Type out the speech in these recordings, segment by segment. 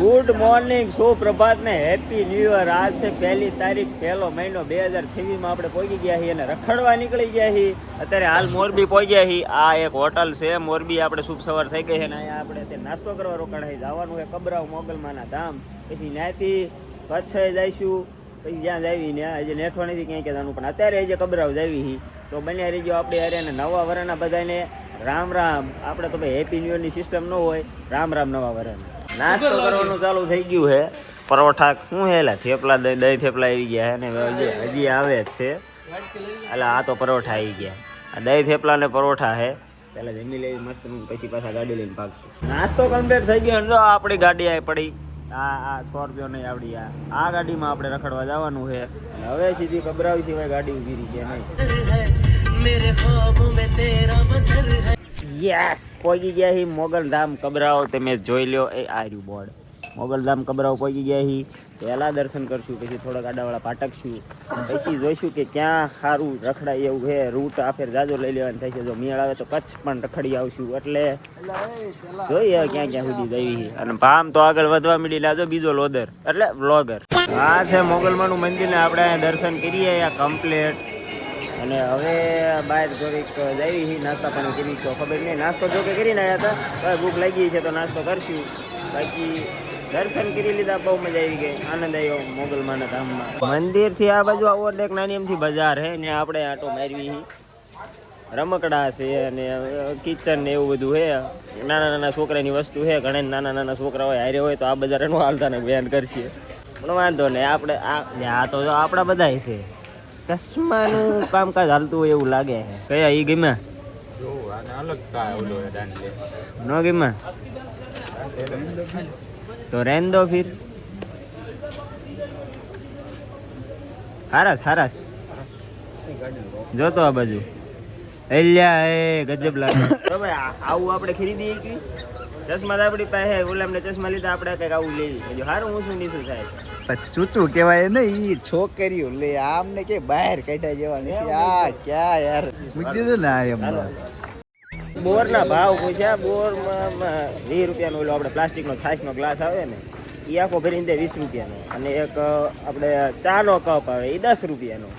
Good morning, સુપ્રભાત ને happy new year. આજ છે 1 તારીખ, 1 મહિનો 2026 માં આપણે પહોંચી ગયા છીએ અને રખડવા નીકળી ગયા છીએ. અત્યારે હાલ મોરબી પહોંચી ગયા છીએ. આ એક હોટલ છે મોરબી, આપણે શુભ સવાર થઈ ગઈ છે અને અહીંયા આપણે તે નાસ્તો કરવા રોકાણા છીએ. જવાનું છે કબરાવ મોગલમાના ધામ, પછી ત્યાંથી કચ્છ જઈશું, પછી જ્યાં જાવી ત્યાં હજી નેઠો નથી ક્યાંય જવાનું, પણ અત્યારે હજી કબરાવ જાવી છીએ. તો બન્યા રહીજો આપણે અરે અને નવા વરના બધાને રામ રામ. આપણે તો ભાઈ હેપી ન્યુ યરની સિસ્ટમ ન હોય, રામ રામ નવા વરના. નાસ્તો કરવાનું ચાલુ થઈ ગયું છે. પરોઠા શું છે એલા, થેપલા દહીં થેપલા આવી ગયા છે ને હજી આવે જ છે. એટલે આ તો પરોઠા આવી ગયા. આ દહીં થેપલા ને પરોઠા છે. પેલા જમી લેવી મસ્ત, પછી પાછા ગાડી લઈને ભાગશું. નાસ્તો કમ્પ્લીટ થઈ ગયો. જો આપણી ગાડી આવી પડી, આ સ્કોર્પિયો નહીં આવડી. આ ગાડીમાં આપણે રખડવા જવાનું છે. હવે સીધી કબરાવી સિવાય ગાડી ઉભી રહી છે નહીં. યસ, પહોંચી ગયા હી મોગલધામ કબરાઓ. તમે જોઈ લો, એ આર્યું બોર્ડ. મોગલધામ કબરાઓ પહોંચી ગયા હી. પહેલાં દર્શન કરશું, પછી થોડાક આડાવાળા પાટકશું, પછી જોઈશું કે ક્યાં સારું રખડાય એવું છે. રૂટ આફેર જાજો લઈ લેવાનું થાય છે. જો મેળ આવે તો કચ્છ પણ રખડી આવશું. એટલે જોઈએ ક્યાં ક્યાં સુધી જઈ. અને ભામ તો આગળ વધવા મળી લાજો બીજો લોદર એટલે બ્લોગર. આ છે મોગલમાનું મંદિર ને આપણે દર્શન કરીએ આ કમ્પ્લીટ. અને હવે બહાર થોડીક જઈ નાસ્તા પાણી કરી તો ખબર નહીં. નાસ્તો જો કે કરીને આવ્યા હતા, ભૂખ લાગી છે તો નાસ્તો કરશું. બાકી દર્શન કરી લીધા, બહુ મજા આવી ગઈ, આનંદ આવ્યો મોગલમાના ધામમાં. મંદિરથી આ બાજુ આવો એક નાની એમથી બજાર છે ને આપણે આટો મારવી. રમકડા છે અને કિચન ને એવું બધું છે. નાના નાના છોકરાની વસ્તુ છે. ઘણા નાના નાના છોકરા હોય હારે હોય તો આ બજાર એનું હાલતા ને બેન કરશે, પણ વાંધો નહીં. આપણે આ તો આપણા બધા છે. ચશ્માનું કામકાજ હાલતું હોય એવું લાગે છે. કયા ઈ ગમ્યા? ન ગમ્યા તો રેન દો ફિર. હારસ હારસ જોતો આ બાજુ. એલ્યા એ ગજબ લાગે. તો ભાઈ આવું આપણે ખરીદીએ કે ચશ્મા તો આપણી પાસે ઓલામને ચશ્મા લીધા, આપણે કઈક આવું લેવી. સારું ઊંચું નીચું થાય. ચૂચું કેવાય ને, ઈ છોકરીઓ લે આમને કે બહાર કાઢ્યા જેવા નથી. આ ક્યાં યાર મૂકી દીધું ને એમ. બસ બોર ના ભાવ પૂછ્યા. બોરમાં 20 રૂપિયાનો ઓલો આપણે પ્લાસ્ટિકનો છાશનો ગ્લાસ આવે ને, એ આખો ભરીને દે 20 રૂપિયાનો. અને એક આપણે ચાનો કપ આવે એ 10 રૂપિયાનો.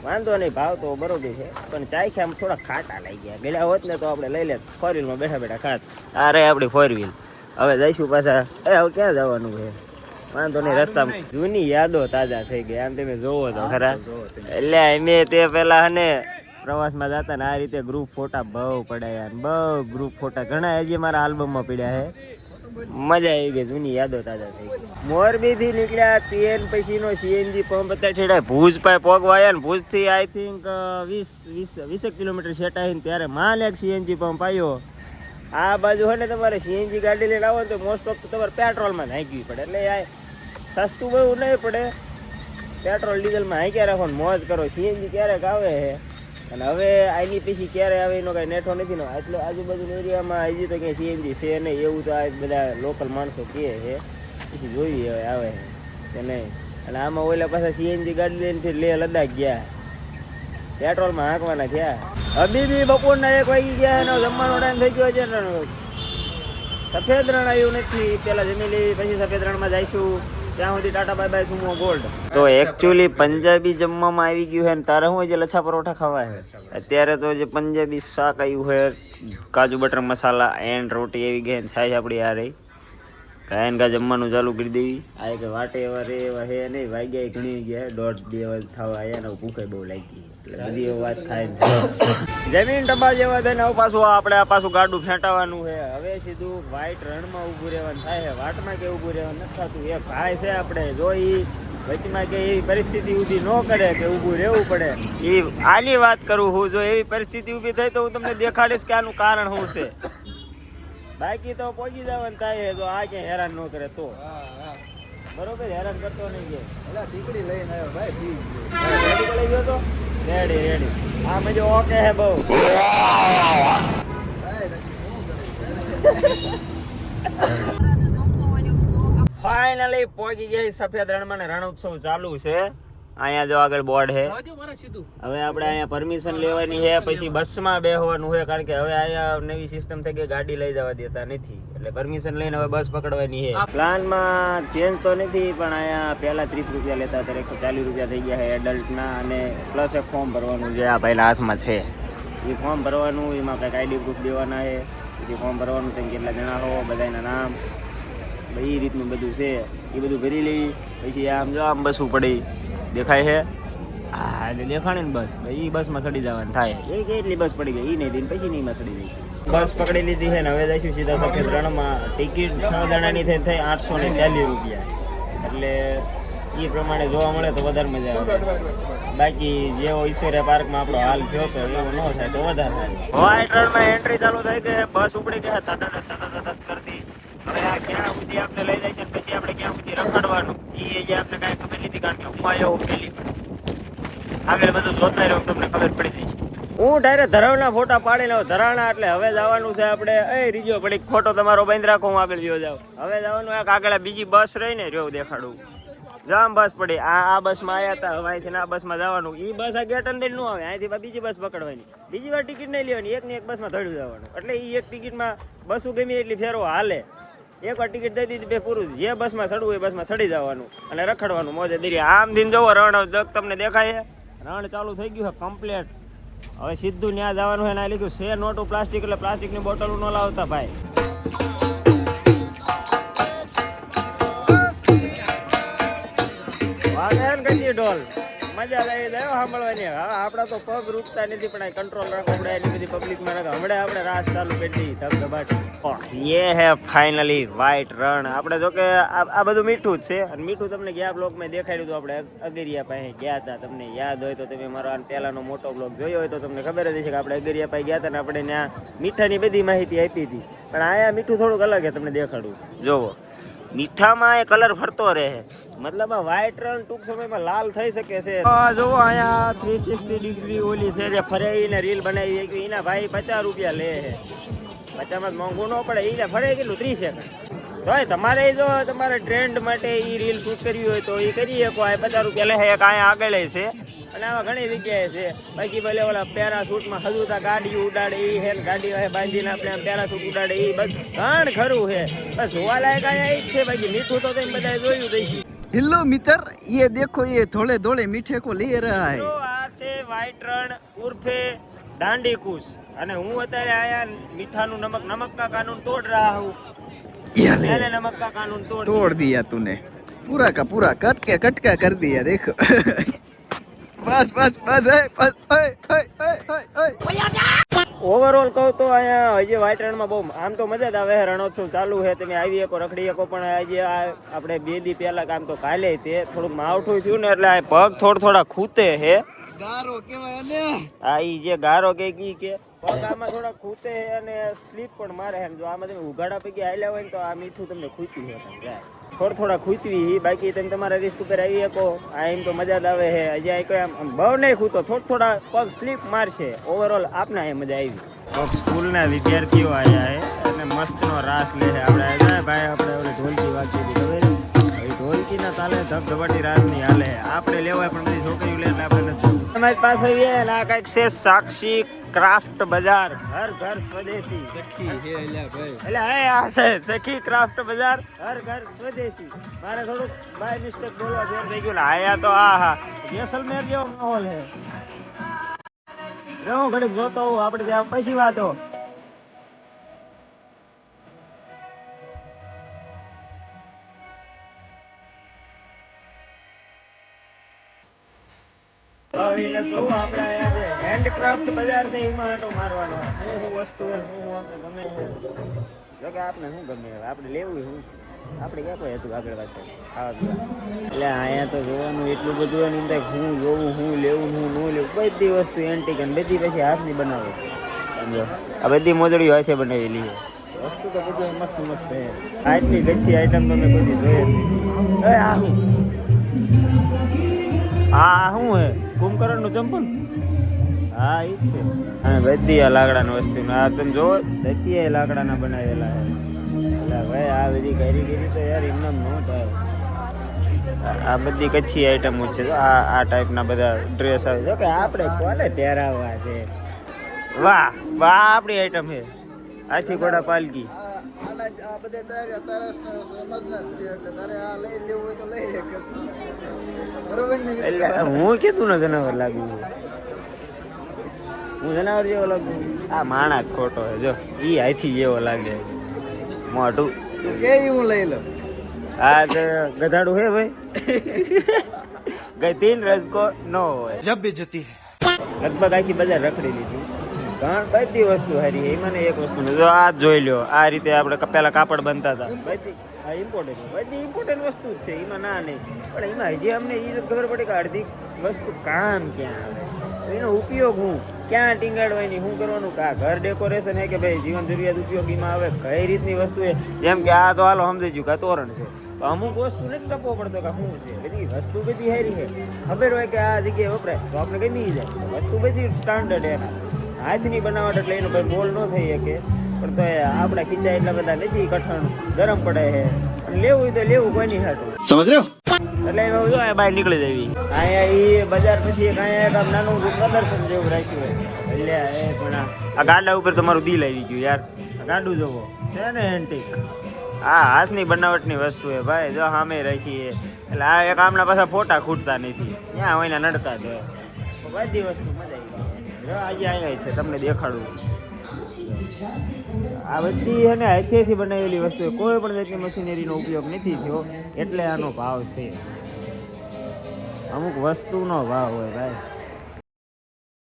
વાંધો નહીં, ભાવ તો બરોબર છે, પણ ચાખ્યા આમ થોડા ખાટા લઈ ગયા. ગયેલા હોત ને તો આપણે લઈ લે 4 વ્હીલમાં બેઠા બેઠા ખાત. આ રે આપણી 4 વ્હીલ. હવે જઈશું પાછા. હવે ક્યાં જવાનું છે? વાંધો નહીં, રસ્તામાં જૂની યાદો તાજા થઈ ગઈ. આમ તમે જોવો તો ખરા. એટલે અમે તે પેલા ને પ્રવાસમાં જતા ને આ રીતે ગ્રુપ ફોટા બહુ પડાયા. બહુ ગ્રુપ ફોટા ઘણા હજી મારા આલ્બમમાં પડ્યા છે. મજા આવી ગઈ, જૂની યાદો તાજા થઈ ગઈ. મોરબી થી નીકળ્યા તેલ પછીનો સીએનજી પંપ અત્યારે ઠેડા ભુજ પાસે પોગવાયા ને ભુજ થી આઈ થિંક 20 કિલોમીટર સેટ આવીને ત્યારે માલ એક સીએનજી પંપ આવ્યો. આ બાજુ હોય ને તમારે સીએનજી ગાડી લઈને આવો તો મોસ્ટ ઓફ તો તમારે પેટ્રોલમાં નાખવી પડે. એટલે આ સસ્તું બહુ નહીં પડે. પેટ્રોલ ડીઝલમાં હાંક્યા રાખો ને મોજ કરો. સીએનજી ક્યારેક આવે છે અને હવે આની પછી ક્યારે આવે એનો કાંઈ નેઠો નથી ને. એટલે આજુબાજુ એરિયામાં હજી તો ક્યાંય સીએનજી છે નહીં. એવું તો આ બધા લોકલ માણસો કહે છે. પછી જોઈએ હવે આવે કે નહીં. અને આમાં ઓલા પાછા સીએનજી ગાડી લઈને ફિર લેહ લદ્દાખ ગયા, પેટ્રોલમાં હાંકવાના થયા. હબીબી બપોરના 1 વાગી ગયા એનો જમવાનો ટાઈમ થઈ ગયો છે. સફેદ રણ આવ્યું નથી, પેલા જમી લેવી પછી સફેદ રણમાં જઈશું. ત્યાં સુધી ટાટા બાય બાય સુમો ગોલ્ડ. તો એકચ્યુઅલી પંજાબી જમવામાં આવી ગયું છે ને તારે શું જે લચ્છા પરોઠા ખાવા છે. અત્યારે તો જે પંજાબી શાક આવ્યું છે, કાજુ બટર મસાલા એન્ડ રોટી આવી ગઈ. છાશ આપણી આ રહી. કાયન કા જમવાનું ચાલુ કરી દેવી. આ એક વાટે એવા રે એવા હે નહીં. વાગ્યા ઘણી ગયા 1.5 થવા આવ્યા ને ભૂખે બહુ લાગી. એટલે બધી વાત ખાઈને જમીન ટબા જેવા થઈને હવે પાછું આપણે આ પાછું ગાડું ફેંટાવાનું છે. હવે સીધું વ્હાઈટ રણમાં ઊભું રહેવાનું થાય છે. વાટમાં કે ઊભું રહેવાનું નથી થતું. એ ભાઈ છે આપણે જોઈ વચમાં કે એવી પરિસ્થિતિ ઊભી ન કરે કે ઊભું રહેવું પડે. એ આની વાત કરું હું. જો એવી પરિસ્થિતિ ઊભી થાય તો હું તમને દેખાડીશ કે આનું કારણ શું છે. બાકી તો પહોંચી જવાનું થાય છે. જો આ ક્યાંય હેરાન ન કરે તો બરોબર. હેરાન કરતો નહીં કે ટીકડી લઈને આવ્યો ભાઈ, પી રેડી લઈ ગયો તો રેડી. આ મજો ઓકે હે બહુ. ફાઇનલી પહોંચી ગયા સફેદ રણમાં ને રણ ઉત્સવ ચાલુ છે. અહીંયા જો આગળ બોર્ડ છે. હવે આપણે અહીંયા પરમિશન લેવાની છે, પછી બસમાં બેસવાનું છે, કારણ કે હવે અહીંયા નવી સિસ્ટમ થઈ ગઈ, ગાડી લઈ જવા દેતા નથી, એટલે પરમિશન લઈને હવે બસ પકડવાની છે. પ્લાનમાં ચેન્જ તો નથી, પણ અહીંયા પહેલા 30 રૂપિયા લેતા, અત્યારે 140 રૂપિયા થઈ ગયા છે એડલ્ટના, અને પ્લસ એક ફોર્મ ભરવાનું જે આ ભાઈના હાથમાં છે, એ ફોર્મ ભરવાનું, એમાં કંઈક આઈડી પ્રૂફ દેવાના છે, પછી ફોર્મ ભરવાનું, તમે કેટલા જણા હો, બધાના નામ, એ રીતનું બધું છે, એ બધું ભરી લેવી. પછી આમ જો આમ બસવું પડી દેખાય છે, હા એટલે દેખાણે ને બસ, એ બસમાં ચડી જવાનું થાય. એ કેટલી બસ પડી ગઈ એ નહીં દઈને પછી નહીં ચડી ગઈ. બસ પકડી લીધી છે ને હવે જઈશું સીધા સફેદ રણમાં. ટિકિટ 6 જણાની થઈ 840 રૂપિયા, એટલે એ પ્રમાણે જોવા મળે તો વધારે મજા આવે. બાકી જેવો ઈશ્વરિયા પાર્કમાં આપણો હાલ થયો તો એવો ન થાય તો વધારે થાય. વ્હાઈટ રણમાં એન્ટ્રી ચાલુ થઈ ગઈ, બસ ઉપડી ગઈ તત કરતી. હવે આ ક્યાં સુધી આપણે લઈ જાય છે, પછી આપણે ક્યાં સુધી રખડવાનું એ જે આપણે કાંઈ ખબર નથી, કારણ કે હું આવ્યો પેલી આગળ બધું જોતા રહ્યો, તમને ખબર પડી જશે. હું ડાયરેક્ટ ધરાવના ફોટા પાડી લઉં, ધરાવના એટલે હવે જવાનું છે આપણે. રીજો પડી ફોટો તમારો બંધ રાખો, હું આગળ ગયો જાઉં. હવે જવાનું આગળ બીજી બસ રહી ને રહ્યો દેખાડું, જામ બસ પડી. આ બસમાં આવ્યા હતા, હવે અહીંથી આ બસમાં જવાનું. એ બસ આ ગેટ અંદર ન આવે, અહીંથી બીજી બસ પકડવાની, બીજી વાર ટિકિટ નહીં લેવાની, એકની એક બસમાં ધડ્યું જવાનું. એટલે એ એક ટિકિટમાં બસો ગમે એટલી ફેરવો હાલે. એકવાર ટિકિટ દઈ દીધી બે પૂરું, જે બસમાં ચડવું એ બસમાં ચડી જવાનું અને રખડવાનું મોજે દરિયા. આમ દિન જોવો રણ તમને દેખાય, રણ ચાલુ થઈ ગયું છે કમ્પ્લેટ. હવે સીધું ત્યાં જવાનું છે, ના લીધું છે નોટું પ્લાસ્ટિક, એટલે પ્લાસ્ટિકની બોટલો ન લાવતા ભાઈ. ઢોલ મજા આવી જાય સાંભળવાની. હા આપડા તો પગ રૂકતા નથી, પણ આ કંટ્રોલ રાખવો પડે એટલી બધી પબ્લિકમાં રાખે. હમણાં આપણે રાસ ચાલુ કરી દઈએ ધબધબાટી. યે હે ફાઇનલી વ્હાઈટ રણ. આપણે જો કે આ બધું મીઠું જ છે, અને મીઠું તમને ગયા બ્લોગમાં દેખાડ્યું હતું. આપણે અગરિયા પાસે ગયા હતા, તમને યાદ હોય તો તમે મારો પહેલાનો મોટો બ્લોગ જોયો હોય તો તમને ખબર જ છે કે આપણે અગરિયા પાસે ગયા હતા ને આપણે ત્યાં મીઠાની બધી માહિતી આપી હતી. પણ અહીંયા મીઠું થોડુંક અલગ છે, તમને દેખાડું જોવો. મીઠામાં એ કલર ફરતો રહે, મતલબ આ વ્હાઈટ રણ ટૂંક સમયમાં લાલ થઈ શકે છે. જોવો અહીંયા 360 ડિગ્રી ઓલી છે જે ફરે એને રીલ બનાવી છે, એના ભાઈ 50 રૂપિયા લે છે. 50માં મોંઘું ન પડે, એને ફરે કેટલું 30 સેકન્ડ. તો તમારે જો તમારે ટ્રેન્ડ માટે એ રીલ શૂટ કરવી હોય તો એ કરી શકો. આ 50 રૂપિયા લે છે, એક અહીંયા આગળ છે, અને આમાં ઘણી જગ્યાએ છે. બાકી ભલે ઓલા પેરાશૂટમાં હજુતા ગાડી ઉડાડે એ છે, ગાડી બાંધીને આપણે પેરાશૂટ ઉડાડે એ બધું ઘણ ખરું છે. બસ જોવાલાયક અહીંયા એ જ છે. બાકી મીઠું તો તમે બધા જોયું દઈશું. हेलो मित्र, ये देखो ये थोड़े थोड़े मीठे को ले रहा है. તો આ છે વ્હાઈટ રણ ઉર્ફે દાંડીકૂચ, અને હું અત્યારે આયા મીઠાનું નમક કા કાનૂન તોડ रहा हूँ. मैंने नमक का कानून तोड़ दिया तूने, पूरा का पूरा कटका कर दिया. देखो बस बस बस ઓવરઓલ કહું તો અહીંયા હજી વ્હાઈટ રણમાં બહુ આમ તો મજા જ આવે. રણોત્સવ ચાલુ છે, તમે આવી શકો, રખડી શકો. પણ આજે આપણે 2 દી પહેલા કામ તો કાલે તે થોડુંક માવઠું થયું ને, એટલે આ પગ થોડા ખૂતે છે. ગારો કેવાય ને આ ઈ જે ગારો કે પગ આમાં થોડા ખૂતે છે અને સ્લીપ પણ મારે છે. જો આમાં તમે ઉઘાડા પૈકી હાલ્યા હોય ને તો આ મીઠું તમને ખૂતી છે, થોડા ખૂતવી. બાકી તમે તમારા રિસ્ક ઉપર આવી શકો. આ એમ તો મજા જ આવે છે. હજી આ કોઈ આમ બહુ નહીં ખૂતો, થોડા પગ સ્લીપ મારશે. ઓવરઓલ આપને આ મજા આવી. સ્કૂલના વિદ્યાર્થીઓ આવ્યા છે અને મસ્તનો રાસ લે છે. આપણે ભાઈ આપણે ઓલી ઢોલકી વાગતી હતી, ખબર ઢોલકીના તાલે ધબધબાટી રાસ ની હાલે. આપણે લેવાય પણ બધી છોકરીઓ લે એટલે આપણે નથી. અમારી પાસે આવીએ આ કઈક છે સાક્ષી ક્રાફ્ટ બજાર, હર ઘર સ્વદેશી. સખી હે ભાઈ, એટલે હે આ છે સખી ક્રાફ્ટ બજાર, હર ઘર સ્વદેશી. મારે થોડુંક બાય મિસ્ટેક બોલવા ફેર થઈ ગયું ને. આયા તો હા જેસલમેર જેવો માહોલ છે. હું ઘડીક જોતો હોઉં, આપણે ત્યાં પછી વાતો. હેન્ડક્રાફ્ટ બજાર છે, એમાં આટો મારવાનો. શું વસ્તુ ગમે જો કે આપને શું ગમે આપણે લેવું શું આપણે ક્યાં કોઈ હતું આગળ પાસે ખાવા પીવા. એટલે અહીંયા તો જોવાનું એટલું બધું એની અંદર હું જોવું, હું લેવું, હું ન લેવું, બધી વસ્તુ એન્ટિક અને બધી પછી હાથની બનાવે. સમજો આ બધી મોજડીઓ હાથે બનાવેલી છે. વસ્તુ તો બધી મસ્ત મસ્ત છે. આટલી ગચ્છી આઈટમ તો મેં બધી જોઈએ જ નહીં. આ શું હે કુંભકર્ણનું ચંપલ? હા ઈ જ છે. હા બધી આ લાકડાની વસ્તુ. આ તમે જોવો બધી લાકડાના બનાવેલા છે. એટલે ભાઈ આ બધી કારીગરી તો યાર એમને ન થાય. આ બધી કચ્છી આઈટમો છે જો આ ટાઈપના બધા ડ્રેસ આવે છે કે આપણે કોને પહેરાવવા છે વાહ વાહ આપણી આઈટમ છે આછી ઘોડા પાલકી આ બધે તારે સમજના છે એટલે તારે આ લઈ લેવું હોય તો લઈ લે બરોબર ને એટલે હું કીધું ને જનાવર લાગ્યું હું જનાવર જેવો લાગુ આ માણસ ખોટો છે જો ઈ હાથી જેવો લાગે મોઢું કે હું લઈ લઉં આ ગધાડું હે ભાઈ ગઈ 3 રસકો ન હોય જબ બેજતી લગભગ આખી બજાર રખડી લીધી ઘણ બધી વસ્તુ હારી એમાં એક વસ્તુ જો આ જોઈ લ્યો આ રીતે આપણે પેલા કાપડ બનતા હતા બધી આ ઇમ્પોર્ટન્ટ બધી ઇમ્પોર્ટન્ટ વસ્તુ જ છે એમાં ના નહીં પણ એમાં હજી અમને એ ખબર પડે કે અડધી વસ્તુ કામ ક્યાં આવે એનો ઉપયોગ હું ક્યાં ટીંગાડવાની શું કરવાનું કા ઘર ડેકોરેશન હે કે ભાઈ જીવન જરૂરિયાત ઉપયોગીમાં આવે કઈ રીતની વસ્તુ છે જેમ કે આ તો હાલો સમજી ગયું કે તોરણ છે તો અમુક વસ્તુ નથી ટપવો પડતો કે શું છે બધી વસ્તુ બધી હારી છે ખબર હોય કે આ જગ્યાએ વપરાય તો આપણે ગમી જાય વસ્તુ બધી સ્ટાન્ડર્ડ એના હાથની બનાવટ એટલે એનો ભાઈ મોલ ન થઈ શકે પણ તો આપણા ખીચા એટલા બધા નથી કઠણ ગરમ પડે છે અને લેવું હોય તો લેવું કોઈ નહીં હાટું સમજ રહ્યો એટલે એમાં જો બહાર નીકળી જવી અહીંયા એ બજાર પછી એક અહીંયા એક આમ નાનું પ્રદર્શન જેવું રાખ્યું હોય એટલે એ પણ આ ગાડા ઉપર તમારું દિલ આવી ગયું યાર આ ગાડું જોવો છે ને એન્ટિક હા હાથની બનાવટની વસ્તુ છે ભાઈ જો સામે રાખી એટલે આ એક આમના પાછા ફોટા ખૂટતા નથી ત્યાં હોય ને નડતા જ હોય બધી વસ્તુ મજા આવી જો આજે અહીંયા છે તમને દેખાડું આ બધી છે ને હાથેથી બનાવેલી વસ્તુ કોઈ પણ જાતની મશીનરીનો ઉપયોગ નથી થયો એટલે આનો ભાવ છે અમુક વસ્તુનો ભાવ હોય ભાઈ